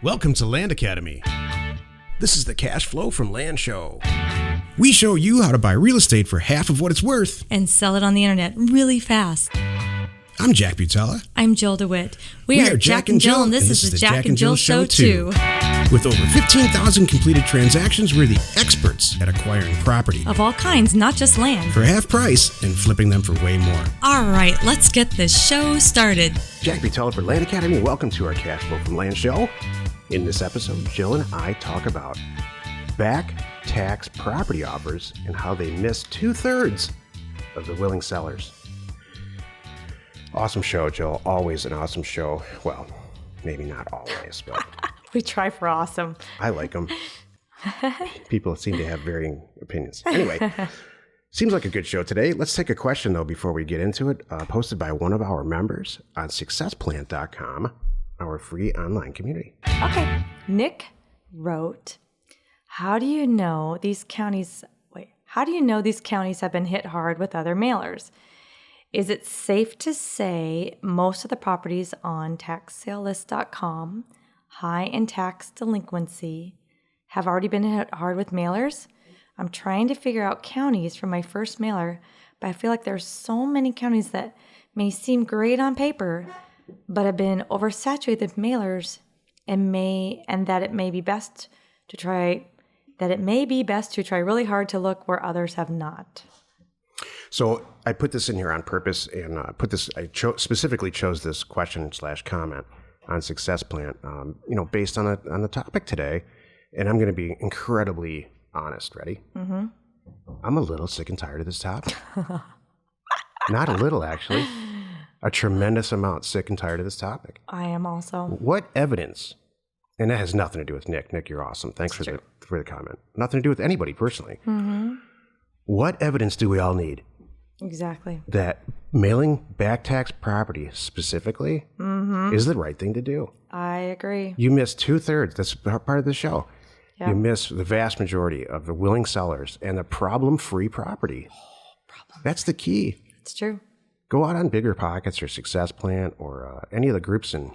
Welcome to Land Academy. This is the Cash Flow from Land show. We show you how to buy real estate for half of what it's worth and sell it on the internet really fast. I'm Jack Butala. I'm Jill DeWit. We are Jack and Jill, and this is the Jack and Jill Show too. With over 15,000 completed transactions, we're the experts at acquiring property Of all kinds, not just land. for half price and flipping them for way more. All right, let's get this show started. Jack Butala for Land Academy. Welcome to our Cash Flow from Land show. In this episode, Jill and I talk about back tax property offers and how they miss 2/3 of the willing sellers. Awesome show, Jill. Always an awesome show. Well, maybe not always, but We try for awesome. I like them. People seem to have varying opinions. Anyway, seems like a good show today. Let's take a question, though, before we get into it. Posted by one of our members on successplant.com, our free online community. Okay. Nick wrote, how do you know these counties have been hit hard with other mailers? Is it safe to say most of the properties on taxsalelist.com, high in tax delinquency, have already been hit hard with mailers? I'm trying to figure out counties for my first mailer, but I feel like there's so many counties that may seem great on paper, but have been oversaturated with mailers and that it may be best to try really hard to look where others have not. So I put this in here on purpose, and specifically chose this question/comment on Success Plant, based on the topic today. And I'm going to be incredibly honest. Ready? Mm-hmm. I'm a little sick and tired of this topic. Not a little, actually. A tremendous amount sick and tired of this topic. I am also. What evidence? And that has nothing to do with Nick. Nick, you're awesome. Thanks for the comment. Nothing to do with anybody personally. Mm-hmm. What evidence do we all need? Exactly. That mailing back tax property specifically is the right thing to do. I agree. You miss 2/3. That's part of the show. Yep. You miss the vast majority of the willing sellers and the problem-free property. That's the key. It's true. Go out on Bigger Pockets or Success Plant or any of the groups in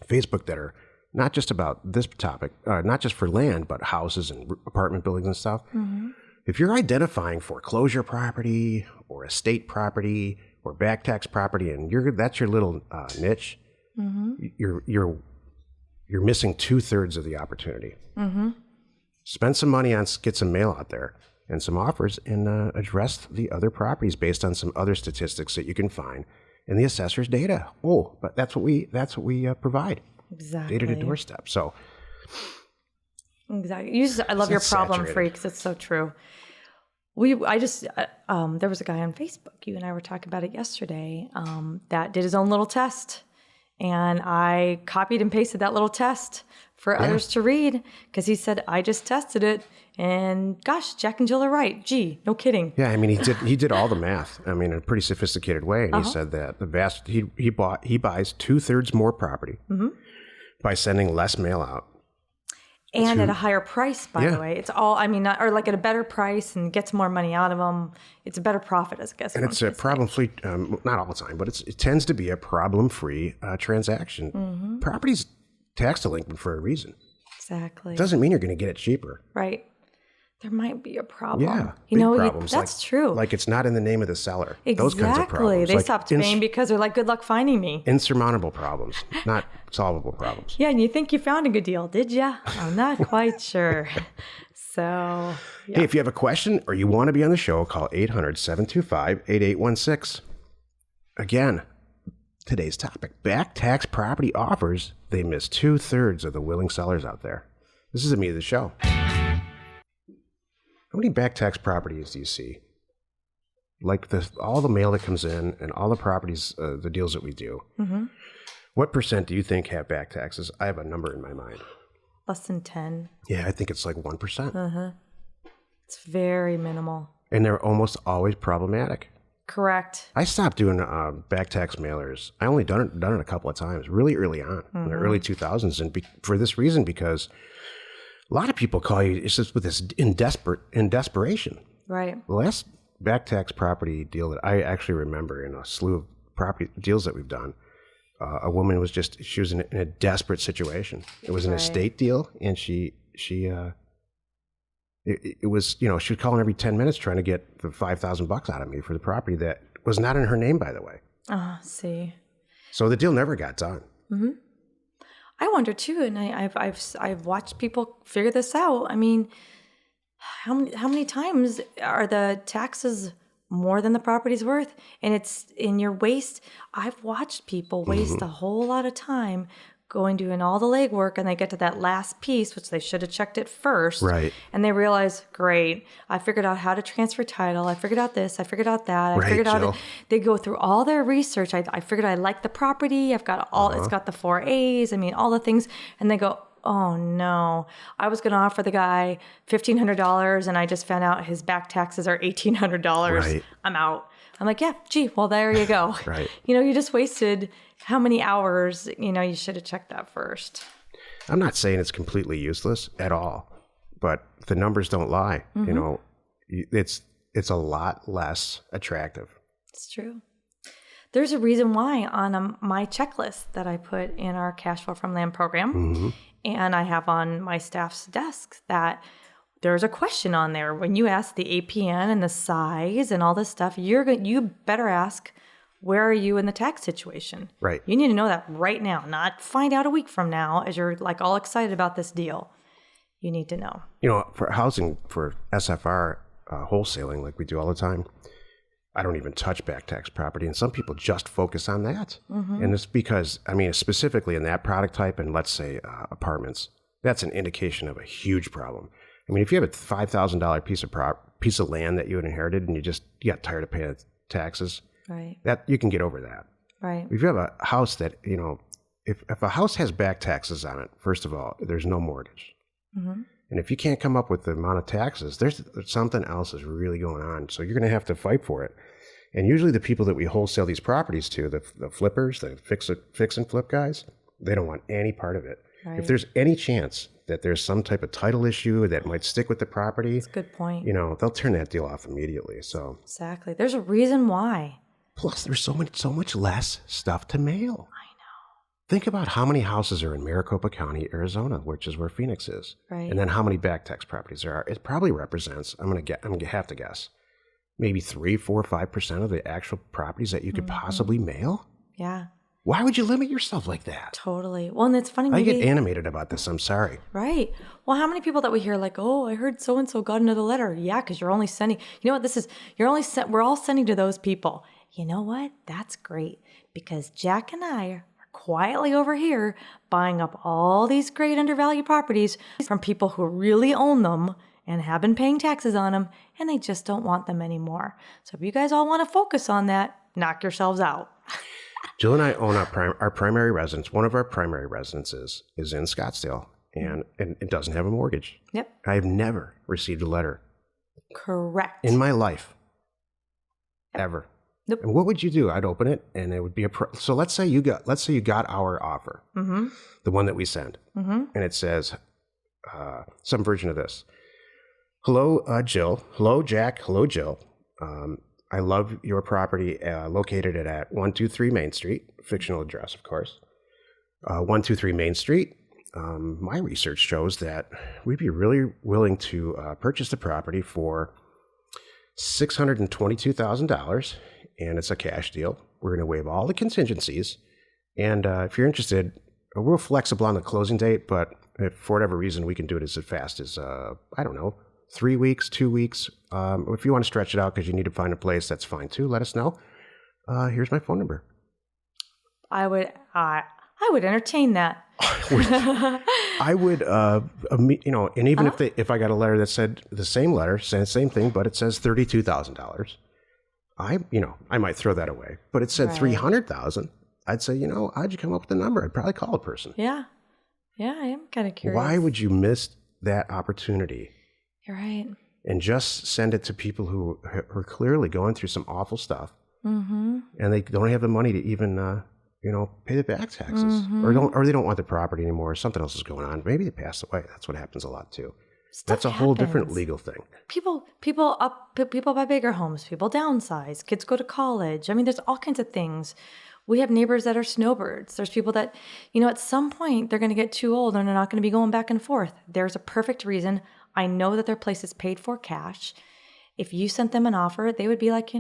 Facebook that are not just about this topic, not just for land, but houses and apartment buildings and stuff. Mm-hmm. If you're identifying foreclosure property or estate property or back tax property, and that's your little niche, you're missing 2/3 of the opportunity. Mm-hmm. Spend some money on get some mail out there and some offers, and address the other properties based on some other statistics that you can find in the assessor's data. Oh, but that's what we provide. Exactly. Data to doorstep. So. Exactly. I love your problem free because it's so true. There was a guy on Facebook, you and I were talking about it yesterday, that did his own little test. And I copied and pasted that little test for others to read because he said, I just tested it. And gosh, Jack and Jill are right. Gee, no kidding. Yeah, I mean, he did all the math. I mean, in a pretty sophisticated way. And he said that he buys 2/3 more property by sending less mail out. And at a higher price, by the way. It's all, or like at a better price and gets more money out of them. It's a better profit, I guess. And it's a problem-free, not all the time, but it tends to be a problem-free transaction. Mm-hmm. Property's tax delinquent for a reason. Exactly. It doesn't mean you're going to get it cheaper. Right. There might be a problem. Yeah, problems. That's true. Like it's not in the name of the seller. Exactly. Those kinds of problems. They stopped paying because they're like, good luck finding me. Insurmountable problems, not solvable problems. Yeah, and you think you found a good deal, did ya? I'm not quite sure. So, yeah. Hey, if you have a question or you want to be on the show, call 800-725-8816. Again, today's topic, back tax property offers. They miss 2/3 of the willing sellers out there. This is the meat of the show. How many back tax properties do you see? Like all the mail that comes in and all the properties, the deals that we do. Mm-hmm. What percent do you think have back taxes? I have a number in my mind. Less than 10. Yeah, I think it's like 1%. It's very minimal. And they're almost always problematic. Correct. I stopped doing back tax mailers. I only done it a couple of times, really early on, in the early 2000s. And for this reason, because a lot of people call you, it's just with this in desperation. Right. The last back tax property deal that I actually remember in a slew of property deals that we've done A woman was she was in a desperate situation. It was an estate deal, and it was, she was calling every 10 minutes trying to get the $5,000 out of me for the property that was not in her name, by the way. See. So the deal never got done. Mm-hmm. I wonder too, and I've watched people figure this out. I mean, how many times are the taxes more than the property's worth? And it's in your waste. I've watched people waste a whole lot of time doing all the legwork, and they get to that last piece, which they should have checked it first. Right. And they realize, great, I figured out how to transfer title. I figured out this. I figured out that. I figured out they go through all their research. I figured I like the property. I've got it's got the 4 A's. I mean, all the things. And they go, oh no, I was going to offer the guy $1,500 and I just found out his back taxes are $1,800. Right. I'm out. I'm like, yeah, gee, well, there you go. Right. You just wasted how many hours, you should have checked that first. I'm not saying it's completely useless at all, but the numbers don't lie. It's a lot less attractive. It's true. There's a reason why on my checklist that I put in our cash flow from land program, and I have on my staff's desk, that there's a question on there. When you ask the APN and the size and all this stuff, you better ask, where are you in the tax situation? Right. You need to know that right now, not find out a week from now as you're like all excited about this deal. You need to know. For housing, for SFR wholesaling, like we do all the time, I don't even touch back tax property. And some people just focus on that. And it's because, specifically in that product type, and let's say apartments, that's an indication of a huge problem. If you have a $5,000 piece of land that you had inherited and you got tired of paying taxes, right, that you can get over that. Right. If you have a house that, if a house has back taxes on it, first of all, there's no mortgage. And if you can't come up with the amount of taxes, there's something else is really going on. So you're going to have to fight for it. And usually the people that we wholesale these properties to, the flippers, the fix and flip guys, they don't want any part of it. Right. If there's any chance that there's some type of title issue that might stick with the property, that's a good point. They'll turn that deal off immediately. So exactly, there's a reason why. Plus, there's so much less stuff to mail. I know. Think about how many houses are in Maricopa County, Arizona, which is where Phoenix is, right? And then how many back tax properties there are. It probably represents, I'm gonna have to guess, maybe 3, 4, 5% of the actual properties that you could possibly mail. Yeah. Why would you limit yourself like that? Totally. Well, and it's funny. I get animated about this. I'm sorry. Right. Well, how many people that we hear like, oh, I heard so-and-so got another letter. Yeah, because you're only sending, we're all sending to those people. You know what? That's great. Because Jack and I are quietly over here buying up all these great undervalued properties from people who really own them and have been paying taxes on them, and they just don't want them anymore. So if you guys all want to focus on that, knock yourselves out. Jill and I own our primary residence. One of our primary residences is in Scottsdale, and it doesn't have a mortgage. Yep. I have never received a letter. Correct. In my life. Ever. Nope. And what would you do? I'd open it, and it would be so let's say you got our offer, the one that we send, and it says some version of this. Hello, Jill. Hello, Jack. Hello, Jill. I love your property located at 123 Main Street, fictional address, of course. 123 Main Street. My research shows that we'd be really willing to purchase the property for $622,000, and it's a cash deal. We're going to waive all the contingencies, and if you're interested, we're flexible on the closing date, but if for whatever reason we can do it as fast as, 3 weeks, 2 weeks. If you want to stretch it out because you need to find a place, that's fine too. Let us know. Here's my phone number. I would entertain that. I would, and even if I got a letter that said the same letter, said the same thing, but it says $32,000, I might throw that away. But it said $300,000. I'd say, how'd you come up with the number? I'd probably call a person. Yeah, I am kind of curious. Why would you miss that opportunity? You're right. And just send it to people who are clearly going through some awful stuff, and they don't have the money to even, pay the back taxes, or they don't want the property anymore. Or something else is going on. Maybe they passed away. That's what happens a lot too. That's a whole different legal thing. People buy bigger homes. People downsize. Kids go to college. I mean, there's all kinds of things We have neighbors that are snowbirds. There's people that, at some point they're going to get too old and they're not going to be going back and forth. There's a perfect reason. I know that their place is paid for cash. If you sent them an offer, they would be like,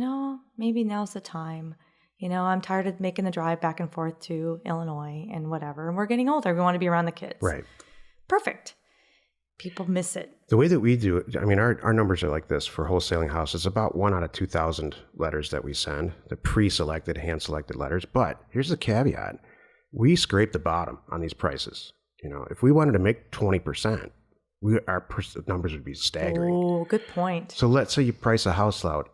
maybe now's the time. I'm tired of making the drive back and forth to Illinois and whatever. And we're getting older. We want to be around the kids. Right. Perfect. People miss it. The way that we do it, I mean, our numbers are like this for wholesaling houses. About 1 out of 2,000 letters that we send, the pre-selected, hand-selected letters. But here's the caveat. We scrape the bottom on these prices. If we wanted to make 20%, our numbers would be staggering. Oh, good point. So let's say you price a house out,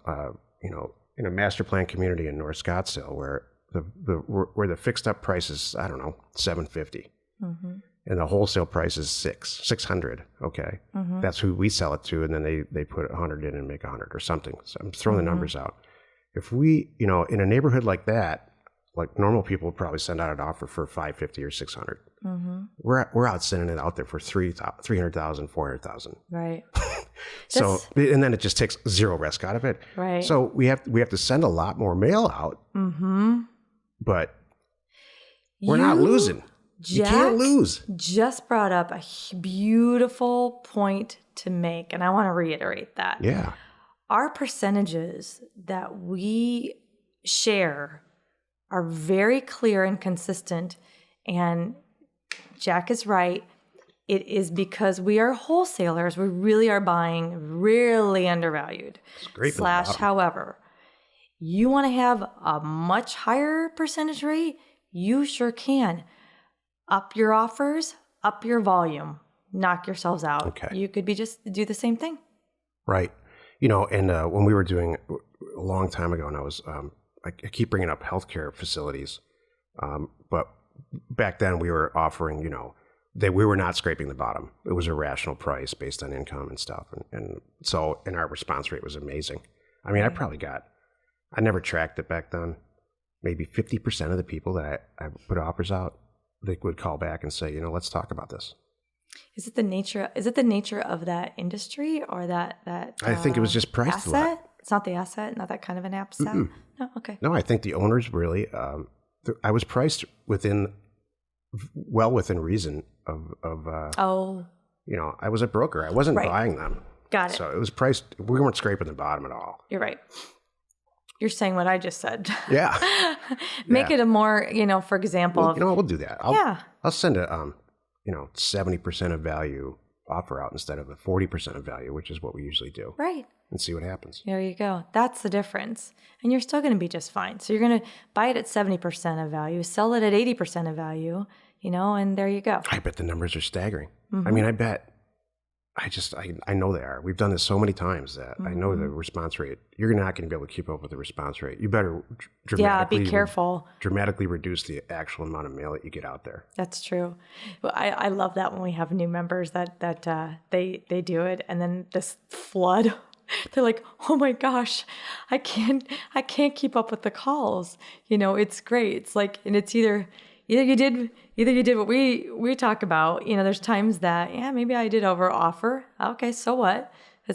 in a master plan community in North Scottsdale where the fixed up price is, I don't know, $750. Mm-hmm. And the wholesale price is $600. Okay. Mm-hmm. That's who we sell it to. And then they put 100 in and make 100 or something. So I'm throwing the numbers out. If we, in a neighborhood like that, like normal people would probably send out an offer for $550 or $600. Mm-hmm. We're out sending it out there for $300,000, $400,000. Right. So, and then it just takes zero risk out of it. Right. So we have to send a lot more mail out. Mm-hmm. But we're not losing. You can't lose. Just brought up a beautiful point to make, and I want to reiterate that. Yeah. Our percentages that we share are very clear and consistent, and Jack is right. It is because we are wholesalers. We really are buying really undervalued. / however, you want to have a much higher percentage rate, you sure can. Up your offers, up your volume, knock yourselves out. Okay. You could do the same thing. Right. And when we were doing a long time ago, and I was, I keep bringing up healthcare facilities, but back then we were offering, that we were not scraping the bottom. It was a rational price based on income and stuff. And our response rate was amazing. I mean, I never tracked it back then. Maybe 50% of the people that I put offers out, they would call back and say, let's talk about this. Is it the nature of that industry or that I think it was just priced asset? a lot. It's not the asset, not that kind of an asset. Mm-mm. No, okay. No, I think the owners really. I was priced well within reason of. I was a broker. I wasn't buying them. Got it. So it was priced. We weren't scraping the bottom at all. You're right. You're saying what I just said. Yeah. Make it a more, for example. Well, we'll do that. I'll send a 70% of value offer out instead of a 40% of value, which is what we usually do. Right. And see what happens. There you go. That's the difference. And you're still going to be just fine. So you're going to buy it at 70% of value, sell it at 80% of value, and there you go. I bet the numbers are staggering. Mm-hmm. I mean, I know they are. We've done this so many times that I know the response rate. You're not going to be able to keep up with the response rate. You better be careful. Dramatically reduce the actual amount of mail that you get out there. That's true. Well, I love that when we have new members that they do it, and then this flood. They're like, oh my gosh, I can't keep up with the calls. It's great. It's like, and it's either you did what we talk about. There's times that, maybe I did over offer. Okay, so what?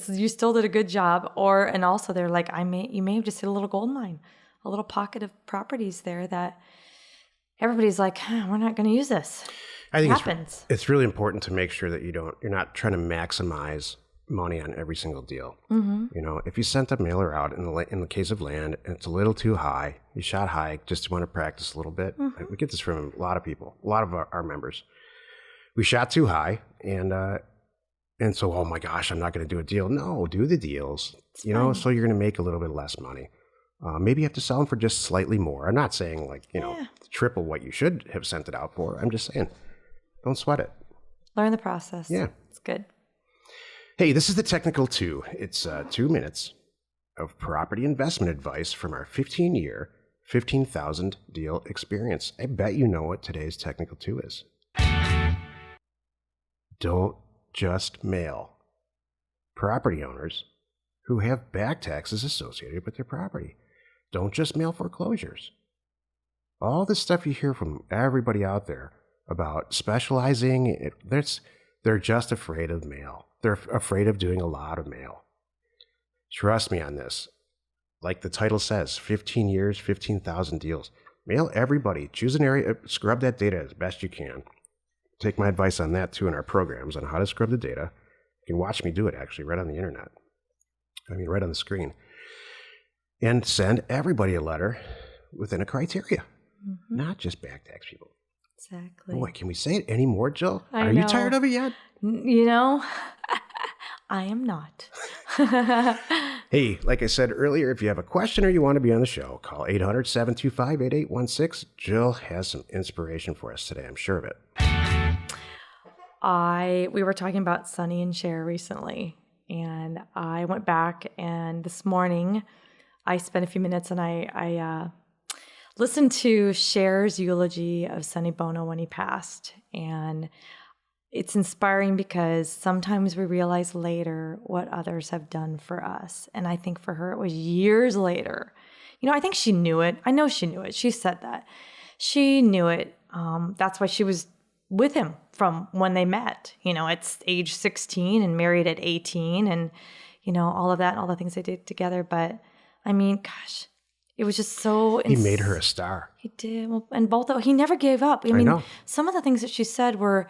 You still did a good job. And also they're like, you may have just hit a little gold mine, a little pocket of properties there that everybody's like, we're not going to use this. I think it's really important to make sure that you're not trying to maximize money on every single deal. Mm-hmm. If you sent a mailer out in the case of land and it's a little too high, you shot high, just want to practice a little bit. Mm-hmm. We get this from a lot of people, a lot of our members. We shot too high and so, oh my gosh, I'm not going to do a deal. No, do the deals, so you're going to make a little bit less money. Maybe you have to sell them for just slightly more. I'm not saying triple what you should have sent it out for. I'm just saying, don't sweat it. Learn the process. Yeah. It's good. Hey, this is the Technical 2. It's 2 minutes of property investment advice from our 15-year, 15,000 deal experience. I bet you know what today's Technical 2 is. Don't just mail property owners who have back taxes associated with their property. Don't just mail foreclosures. All this stuff you hear from everybody out there about specializing, they're just afraid of mail. They're afraid of doing a lot of mail. Trust me on this. Like the title says, 15 years, 15,000 deals. Mail everybody. Choose an area. Scrub that data as best you can. Take my advice on that, too, in our programs on how to scrub the data. You can watch me do it, actually, right on the internet. Right on the screen. And send everybody a letter within a criteria, not just back tax people. Exactly. Boy, can we say it anymore, Jill? I Are know. you tired of it yet? You know, I am not. Hey, like I said earlier, if you have a question or you want to be on the show, call 800-725-8816. Jill has some inspiration for us today, I'm sure of it. We were talking about Sonny and Cher recently, and I went back, and this morning I spent a few minutes and I listened to Cher's eulogy of Sonny Bono when he passed, and it's inspiring because sometimes we realize later what others have done for us. And I think for her, it was years later. I think she knew it. I know she knew it. She said that. She knew it. That's why she was with him from when they met, at age 16 and married at 18 and, all of that and all the things they did together. But gosh, it was just so... He made her a star. He did. Well, and he never gave up. I know. Some of the things that she said were...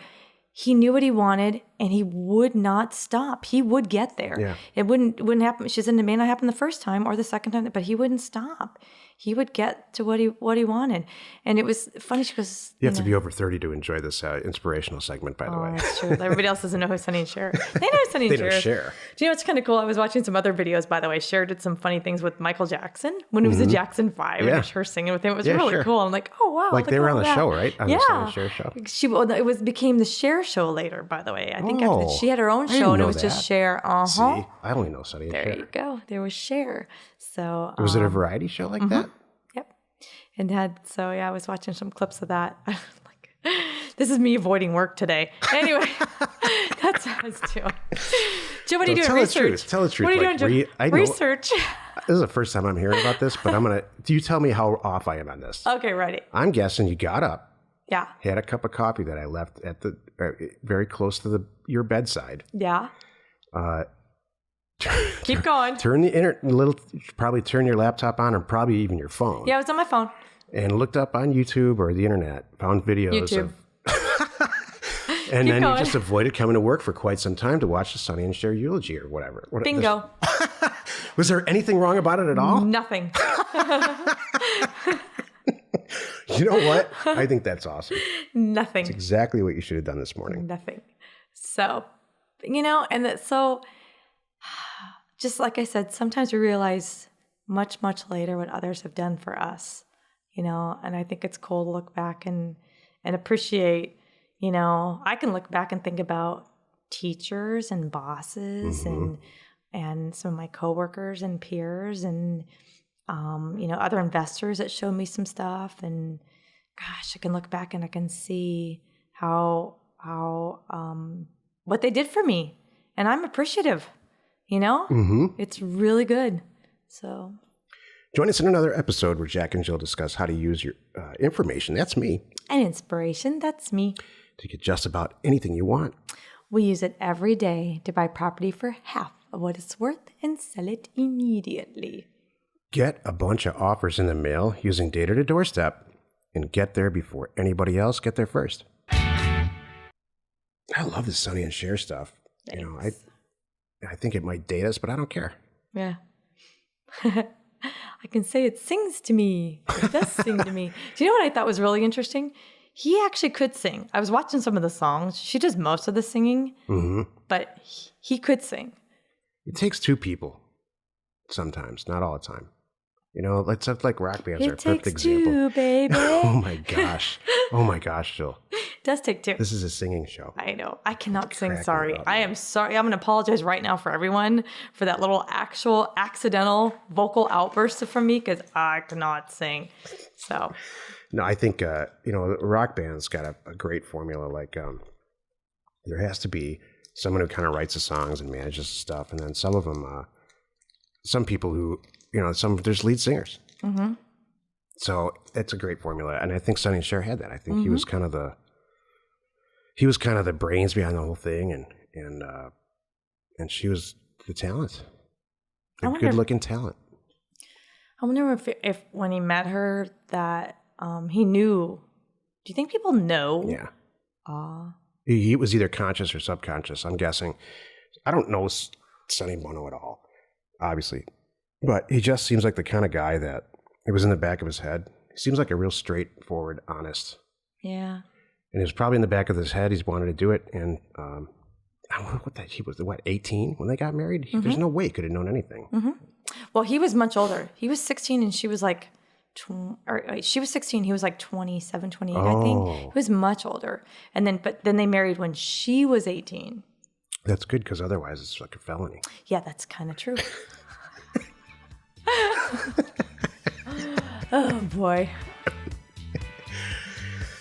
He knew what he wanted, and he would not stop. He would get there. Yeah. It wouldn't happen. She said it may not happen the first time or the second time, but he wouldn't stop. He would get to what he wanted. And it was funny. She goes, you have to be over 30 to enjoy this inspirational segment, by the way. That's true. Everybody else doesn't know who Sonny and Cher. They know who Sonny and Cher is. Cher. Do you know what's kind of cool? I was watching some other videos, by the way. Cher did some funny things with Michael Jackson when it was the Jackson 5. And her singing with him. It was really cool. I'm like, oh, wow. Like they were on the show, right? On the Sonny and Cher show. It became the Cher show later, by the way. I think after she had her own show, and it was just Cher. See, I only know Sonny and Cher. There you go. There was Cher. So was it a variety show like that? Yep. And I was watching some clips of that. I was like, this is me avoiding work today. Anyway, that's what I was doing. Joe, what are you doing? Research. Tell the truth. What are you doing, Joe? Research. This is the first time I'm hearing about this, but do you tell me how off I am on this? Okay, ready. I'm guessing you got up. Yeah. Had a cup of coffee that I left at very close to your bedside. Yeah. Keep going. Turn the probably turn your laptop on or probably even your phone. Yeah, it was on my phone. And looked up on YouTube or the internet, found videos YouTube. And then you just avoided coming to work for quite some time to watch the Sonny and Cher eulogy or whatever. Bingo. Was there anything wrong about it at all? Nothing. You know what? I think that's awesome. Nothing. It's exactly what you should have done this morning. Nothing. So, just like I said, sometimes we realize much, much later what others have done for us, and I think it's cool to look back and appreciate, I can look back and think about teachers and bosses and some of my coworkers and peers and, other investors that showed me some stuff. And gosh, I can look back and I can see how what they did for me. And I'm appreciative, It's really good. So join us in another episode where Jack and Jill discuss how to use your information. That's me. And inspiration. That's me. To get just about anything you want. We use it every day to buy property for half of what it's worth and sell it immediately. Get a bunch of offers in the mail using Data to Doorstep and get there before anybody else get there first. I love this Sonny and Cher stuff. Thanks. I think it might date us, but I don't care. Yeah. I can say it sings to me. It does sing to me. Do you know what I thought was really interesting? He actually could sing. I was watching some of the songs. She does most of the singing, but he could sing. It takes two people sometimes, not all the time. Let's have like rock bands are a perfect example. Two, baby. Oh my gosh, Jill. It does take two. This is a singing show. I know. I cannot sing. Sorry. I am sorry. I'm going to apologize right now for everyone for that little accidental vocal outburst from me because I cannot sing. So. No, I think, rock band's got a great formula. Like, there has to be someone who kind of writes the songs and manages the stuff. And then some of them, some people who, there's lead singers. Mm-hmm. So it's a great formula. And I think Sonny and Cher had that. I think he was kind of the brains behind the whole thing. And she was the talent, the good looking talent. I wonder if when he met her that he knew. Do you think people know? Yeah. He was either conscious or subconscious, I'm guessing. I don't know Sonny Bono at all, obviously. But he just seems like the kind of guy that it was in the back of his head. He seems like a real straightforward, honest. Yeah. And it was probably in the back of his head. He's wanted to do it. And he was, 18 when they got married? There's no way he could have known anything. Mm-hmm. Well, he was much older. He was 16 and she was like, she was 16. He was like 27, 28, I think. He was much older. But then they married when she was 18. That's good because otherwise it's like a felony. Yeah, that's kind of true. Oh, boy.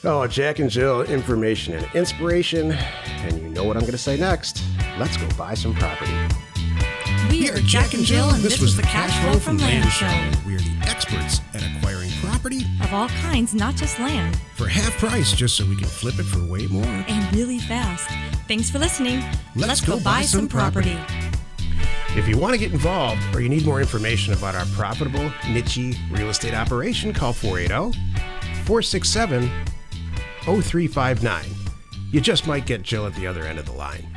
Oh, Jack and Jill, information and inspiration. And you know what I'm going to say next. Let's go buy some property. We are Jack and Jill, and this was the Cash Flow from Land Show. We are the experts at acquiring property of all kinds, not just land. For half price, just so we can flip it for way more. And really fast. Thanks for listening. Let's go buy some property. If you want to get involved or you need more information about our profitable, niche real estate operation, call 480-467-0359. You just might get Jill at the other end of the line.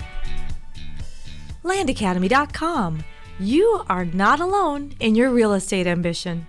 Landacademy.com. You are not alone in your real estate ambition.